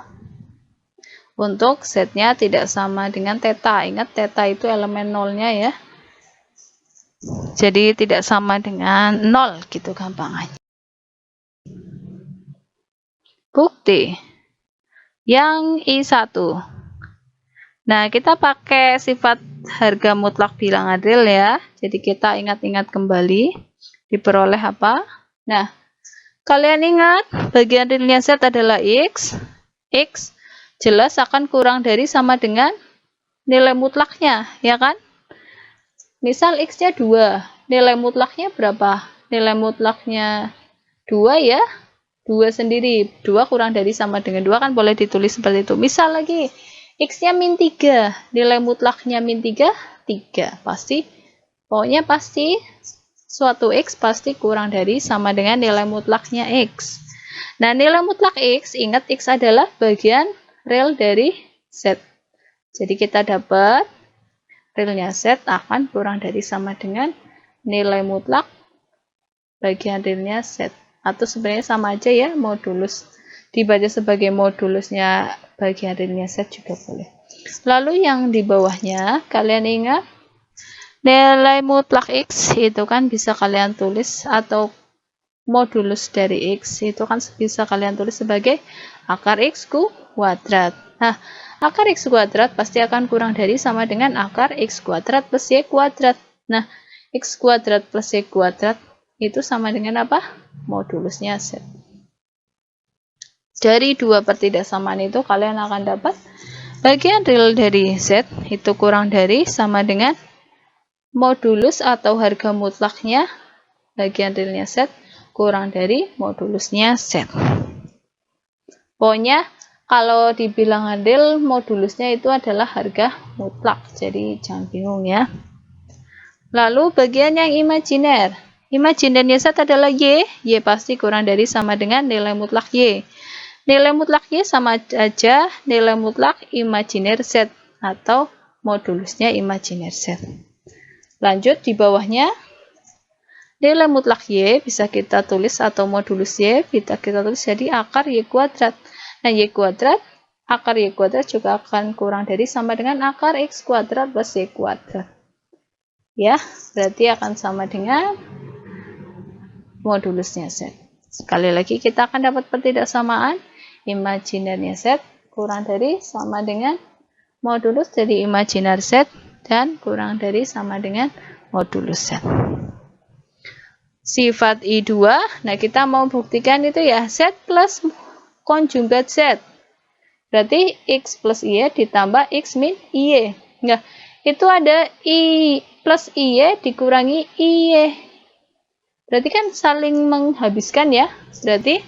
Untuk Z-nya tidak sama dengan theta. Ingat theta itu elemen nolnya ya. Jadi tidak sama dengan 0 gitu gampangannya. Bukti yang I1. Nah, kita pakai sifat harga mutlak bilangan real ya. Jadi kita ingat-ingat kembali diperoleh apa? Nah, kalian ingat bagian realnya Z adalah X. X jelas akan kurang dari sama dengan nilai mutlaknya, ya kan? Misal X-nya 2, nilai mutlaknya berapa? Nilai mutlaknya 2 ya, 2 sendiri. 2 kurang dari sama dengan 2 kan boleh ditulis seperti itu. Misal lagi, X-nya min 3, nilai mutlaknya min 3, 3. Pokoknya pasti suatu X pasti kurang dari sama dengan nilai mutlaknya X. Nah, nilai mutlak X, ingat X adalah bagian real dari Z. Jadi kita dapat realnya Z akan kurang dari sama dengan nilai mutlak bagian realnya Z. Atau sebenarnya sama aja ya, modulus. Dibaca sebagai modulusnya bagian realnya Z juga boleh. Lalu yang di bawahnya, kalian ingat nilai mutlak X itu kan bisa kalian tulis, atau modulus dari X itu kan bisa kalian tulis sebagai akar X kuadrat. Nah, akar X kuadrat pasti akan kurang dari sama dengan akar X kuadrat plus Y kuadrat. Nah, X kuadrat plus Y kuadrat itu sama dengan apa? Modulusnya Z. Dari dua pertidaksamaan itu kalian akan dapat bagian real dari Z itu kurang dari sama dengan modulus atau harga mutlaknya bagian realnya Z kurang dari modulusnya Z. Pokoknya kalau di bilangan real modulusnya itu adalah harga mutlak. Jadi jangan bingung ya. Lalu bagian yang imajiner. Imajinernya Z adalah Y. Y pasti kurang dari sama dengan nilai mutlak Y. Nilai mutlak Y sama aja nilai mutlak imajiner Z atau modulusnya imajiner Z. Lanjut di bawahnya. Nilai mutlak Y bisa kita tulis atau modulus Y bisa kita tulis jadi akar Y kuadrat. Nah, Y kuadrat, akar Y kuadrat juga akan kurang dari sama dengan akar X kuadrat plus Y kuadrat. Ya, berarti akan sama dengan modulusnya Z. Sekali lagi kita akan dapat pertidaksamaan imajinernya Z kurang dari sama dengan modulus dari imajiner Z dan kurang dari sama dengan modulus Z. Sifat I2, nah kita mau buktikan itu ya, Z plus konjugat Z. Berarti X plus Y ditambah X min Y. Nah, itu ada I plus Y dikurangi Y. Berarti kan saling menghabiskan ya. Berarti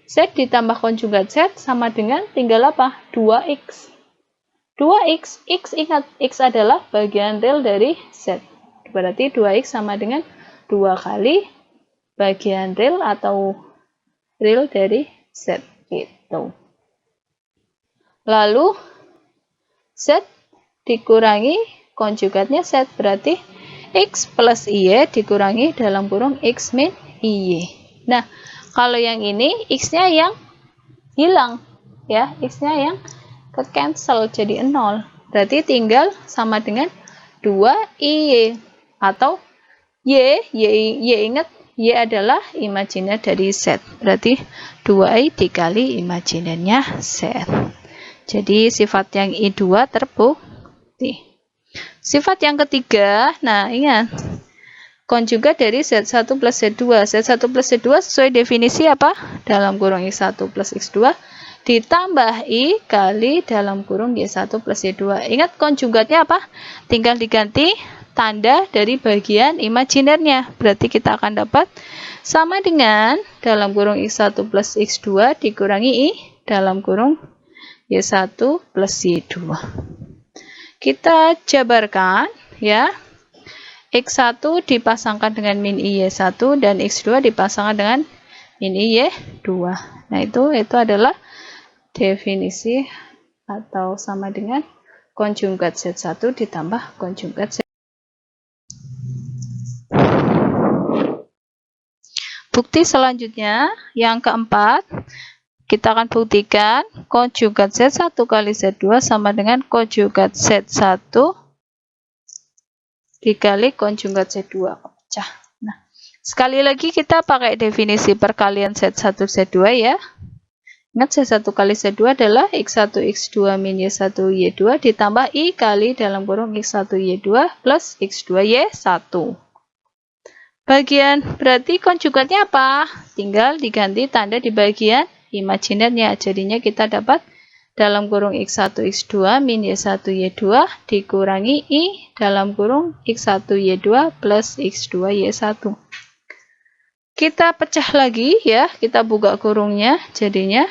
Z ditambah konjugat Z sama dengan tinggal apa? 2X. 2X, X ingat, X adalah bagian real dari Z. Berarti 2X sama dengan 2 kali bagian real atau real dari Z gitu. Lalu Z dikurangi konjugatnya Z, berarti X plus Y dikurangi dalam kurung X min Y. Nah, kalau yang ini X-nya yang hilang ya, X-nya yang ke cancel jadi 0. Berarti tinggal sama dengan 2Y atau Y ingat Y adalah imajiner dari Z. Berarti 2Y dikali imajinernya Z. Jadi sifat yang I2 terbukti. Sifat yang ketiga, nah ingat. Konjugat dari Z1 plus Z2. Z1 plus Z2 sesuai definisi apa? Dalam kurung X1 plus X2 ditambah I kali dalam kurung Y1 plus Y2. Ingat konjugatnya apa? Tinggal diganti tanda dari bagian imajinernya. Berarti kita akan dapat sama dengan dalam kurung X1 plus X2 dikurangi I dalam kurung Y1 plus Y2. Kita jabarkan ya. X1 dipasangkan dengan min I Y1 dan X2 dipasangkan dengan min I Y2. Nah, itu adalah definisi atau sama dengan konjugat Z1 ditambah konjugat Z. Bukti selanjutnya, yang keempat, kita akan buktikan konjugat Z1 kali Z2 sama dengan konjugat Z1 dikali konjugat Z2 pecah. Nah, sekali lagi kita pakai definisi perkalian Z1 Z2 ya. Ingat Z1 kali Z2 adalah X1 X2 min Y1 Y2 ditambah I kali dalam kurung X1 Y2 plus X2 Y1. Bagian berarti konjugatnya apa? Tinggal diganti tanda di bagian imajinernya. Jadinya kita dapat dalam kurung X1 X2 min Y1 Y2 dikurangi I dalam kurung X1 Y2 plus X2 Y1. Kita pecah lagi ya, kita buka kurungnya, jadinya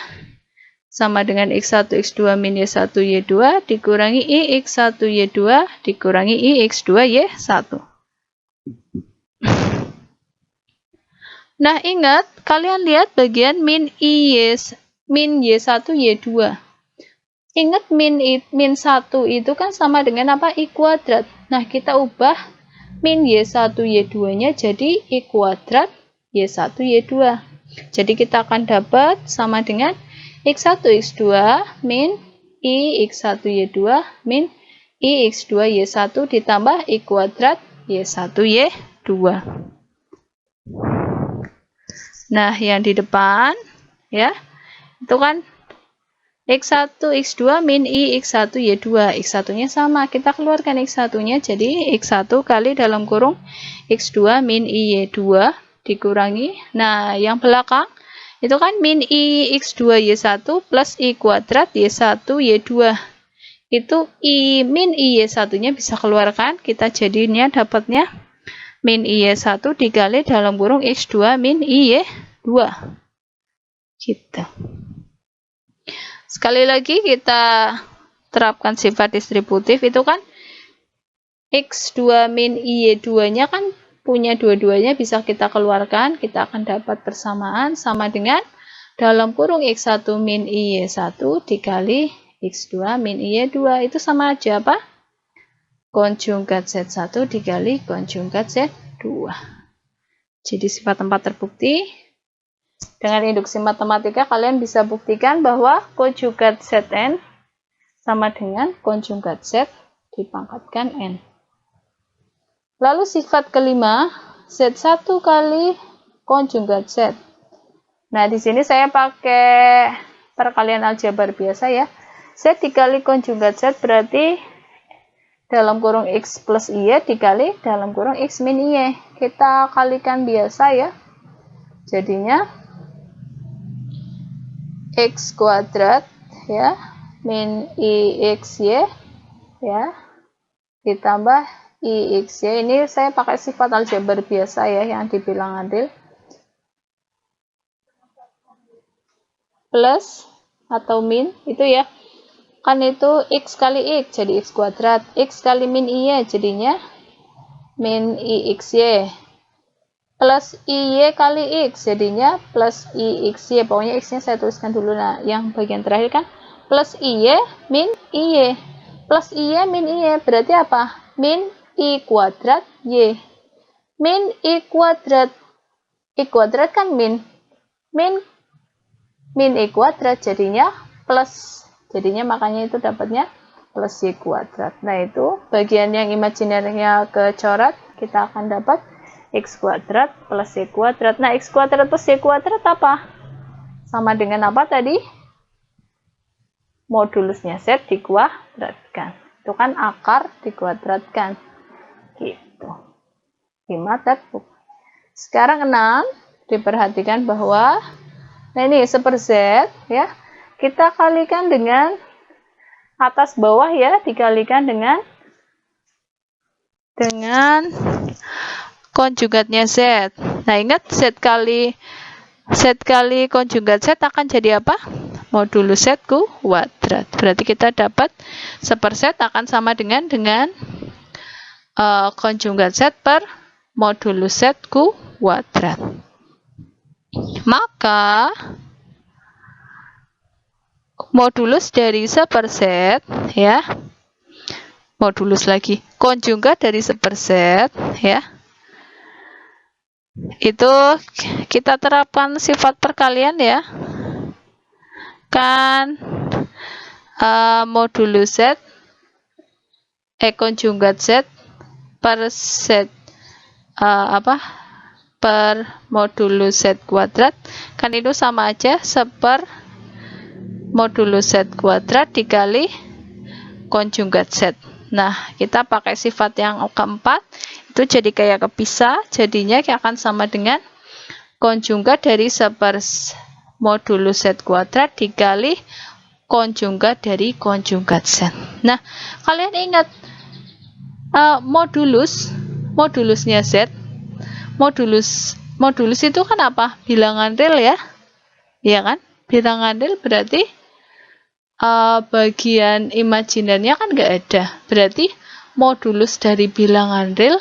sama dengan X1 X2 min Y1 Y2 dikurangi I X1 Y2 dikurangi I X2 Y1. Nah, ingat, kalian lihat bagian min Y1 Y2. Ingat min 1 itu kan sama dengan apa? I kuadrat. Nah, kita ubah min Y1 Y2-nya jadi I kuadrat Y1 Y2. Jadi kita akan dapat sama dengan X1 X2 min I X1 Y2 min I X2 Y1 ditambah I kuadrat Y1 Y2. Nah, yang di depan ya, itu kan X1 X2 min I X1 Y2. X1-nya sama, kita keluarkan X1-nya jadi X1 kali dalam kurung X2 min I Y2 dikurangi. Nah, yang belakang itu kan min I X2 Y1 plus I kuadrat Y1 Y2. Itu I min I Y1-nya bisa keluarkan, kita jadinya dapatnya min I Y1 dikali dalam kurung X2 min I Y2. Gitu. Sekali lagi kita terapkan sifat distributif, itu kan X2 min Y2-nya kan punya dua-duanya bisa kita keluarkan, kita akan dapat persamaan sama dengan dalam kurung X1 min Y1 dikali X2 min Y2. Itu sama aja apa? Konjugat Z1 dikali konjugat Z2. Jadi sifat 4 terbukti. Dengan induksi matematika kalian bisa buktikan bahwa konjugat Zn sama dengan konjugat Z dipangkatkan N. Lalu sifat kelima, Z1 kali konjugat Z. Nah, di sini saya pakai perkalian aljabar biasa ya. Z dikali konjugat Z berarti dalam kurung X plus Y dikali dalam kurung X min Y. Kita kalikan biasa ya. Jadinya X kuadrat ya min IXY ya ditambah IXY. Ini saya pakai sifat aljabar biasa ya yang dibilang adil. Plus atau min itu ya. Kan itu X kali X jadi X kuadrat. X kali min Y jadinya min IXY. Plus IY kali X jadinya plus IXY. Pokoknya X-nya saya tuliskan dulu. Nah, yang bagian terakhir kan plus IY min IY. Plus IY min IY berarti apa? Min I kuadrat Y. Min I kuadrat. I kuadrat kan min. Min I kuadrat jadinya plus. Jadinya makanya itu dapatnya plus Y kuadrat. Nah, itu bagian yang imajinernya kecoret. Kita akan dapat X kuadrat plus Y kuadrat. Nah, X kuadrat plus Y kuadrat apa? Sama dengan apa tadi? Modulusnya Z dikuadratkan. Itu kan akar dikuadratkan. Gitu. 5 terbukti. Sekarang 6, diperhatikan bahwa nah ini 1/Z ya. kita kalikan dengan atas bawah ya, dikalikan dengan konjugatnya Z. Nah, ingat Z kali konjugat Z akan jadi apa? Modulus Z kuadrat. Berarti kita dapat 1/Z akan sama dengan konjugat Z per modulus Z kuadrat. Maka modulus dari 1/Z ya, modulus lagi konjugat dari 1/Z ya, itu kita terapkan sifat perkalian ya, kan modulus Z konjugat Z per Z per modulus Z kuadrat, kan itu sama aja 1/. Modulus Z kuadrat dikali konjugat Z. Nah, kita pakai sifat yang keempat, itu jadi kayak kepisah, jadinya akan sama dengan konjugat dari 1/. Modulus Z kuadrat dikali konjugat dari konjugat Z. Nah, kalian ingat modulusnya Z, modulus itu kan apa? Bilangan real ya, iya kan? Bilangan real berarti bagian imajinernya kan nggak ada. Berarti modulus dari bilangan real,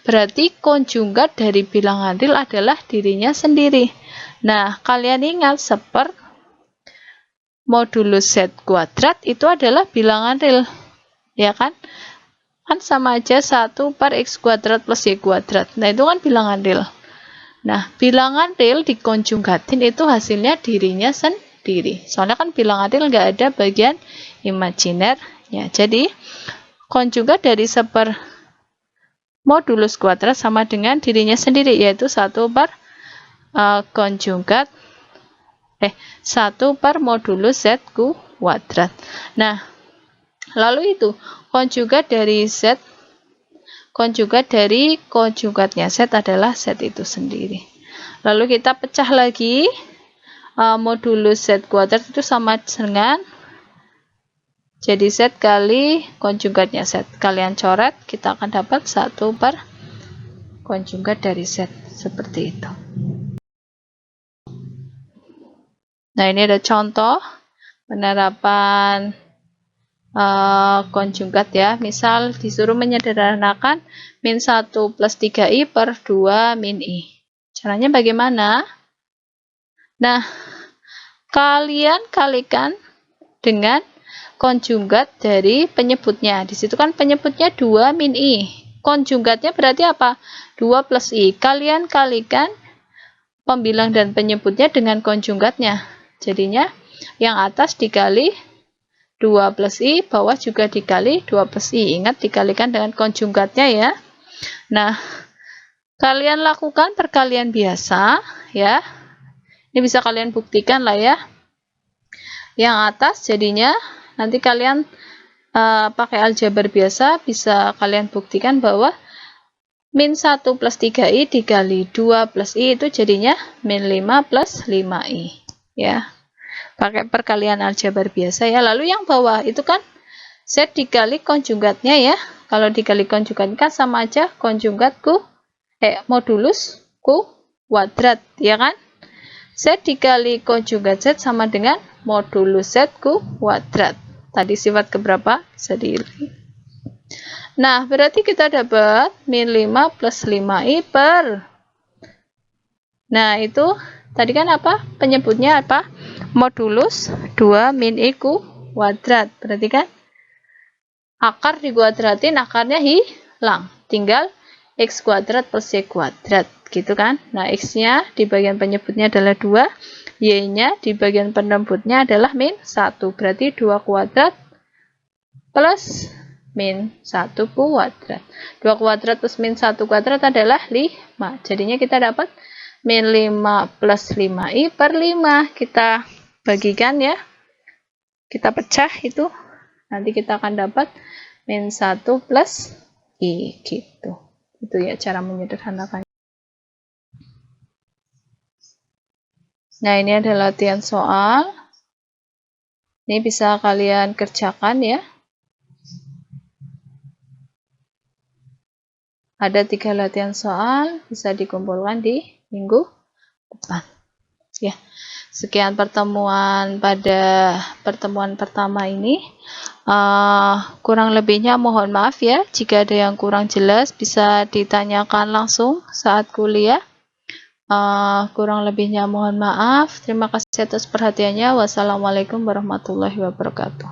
berarti konjugat dari bilangan real adalah dirinya sendiri. Nah, kalian ingat 1/. Modulus Z kuadrat itu adalah bilangan real, ya kan? Kan sama aja 1/. X kuadrat plus Y kuadrat. Nah, itu kan bilangan real. Nah, bilangan real dikonjugatin itu hasilnya dirinya sendiri. Soalnya kan bilangan real nggak ada bagian imajinernya. Jadi, konjugat dari 1/. Modulus kuadrat sama dengan dirinya sendiri, yaitu 1/. 1/. Modulus Z kuadrat. Nah, lalu itu konjugat dari Z, konjugat dari konjugatnya Z adalah Z itu sendiri. Lalu kita pecah lagi, modulus Z kuadrat itu sama dengan jadi Z kali konjugatnya Z. Kalian coret, kita akan dapat 1/. Konjugat dari Z, seperti itu. Nah, ini ada contoh penerapan konjugat ya. Misal disuruh menyederhanakan min 1 plus 3i per 2 min i. Caranya bagaimana? Nah, kalian kalikan dengan konjugat dari penyebutnya. Di situ kan penyebutnya 2 min i. Konjugatnya berarti apa? 2 plus i. Kalian kalikan pembilang dan penyebutnya dengan konjugatnya. Jadinya yang atas dikali 2 plus i, bawah juga dikali 2 plus i. Ingat dikalikan dengan konjugatnya ya. Nah, kalian lakukan perkalian biasa ya. Ini bisa kalian buktikan lah ya. Yang atas jadinya nanti kalian pakai aljabar biasa bisa kalian buktikan bahwa min 1 plus 3i dikali 2 plus i itu jadinya min 5 plus 5i ya. Pakai perkalian aljabar biasa ya. Lalu yang bawah itu kan Z dikali konjugatnya ya. Kalau dikali konjugat kan sama aja konjugat modulus kuadrat ya kan. Z dikali konjugat Z sama dengan modulus Z kuadrat. Tadi sifat keberapa? Bisa dilihat. Nah, berarti kita dapat min 5 plus 5i per. Nah, itu tadi kan apa? Penyebutnya apa? Modulus 2 min i kuadrat. Berarti kan akar dikuadratin, akarnya hilang. Tinggal x kuadrat plus y kuadrat. Gitu kan? Nah, x-nya di bagian penyebutnya adalah 2, y-nya di bagian penyebutnya adalah min 1. Berarti 2 kuadrat plus min 1 kuadrat. 2 kuadrat plus min 1 kuadrat adalah 5. Jadinya kita dapat min 5 plus 5i per 5. Kita bagikan ya. Kita pecah itu. Nanti kita akan dapat min 1 plus i gitu. Itu ya cara menyederhanakan. Nah, ini adalah latihan soal. Ini bisa kalian kerjakan ya. Ada 3 latihan soal, bisa dikumpulkan di minggu depan. Ya, sekian pertemuan pada pertemuan pertama ini. Kurang lebihnya mohon maaf ya. Jika ada yang kurang jelas, bisa ditanyakan langsung saat kuliah. Kurang lebihnya mohon maaf. Terima kasih atas perhatiannya. Wassalamualaikum warahmatullahi wabarakatuh.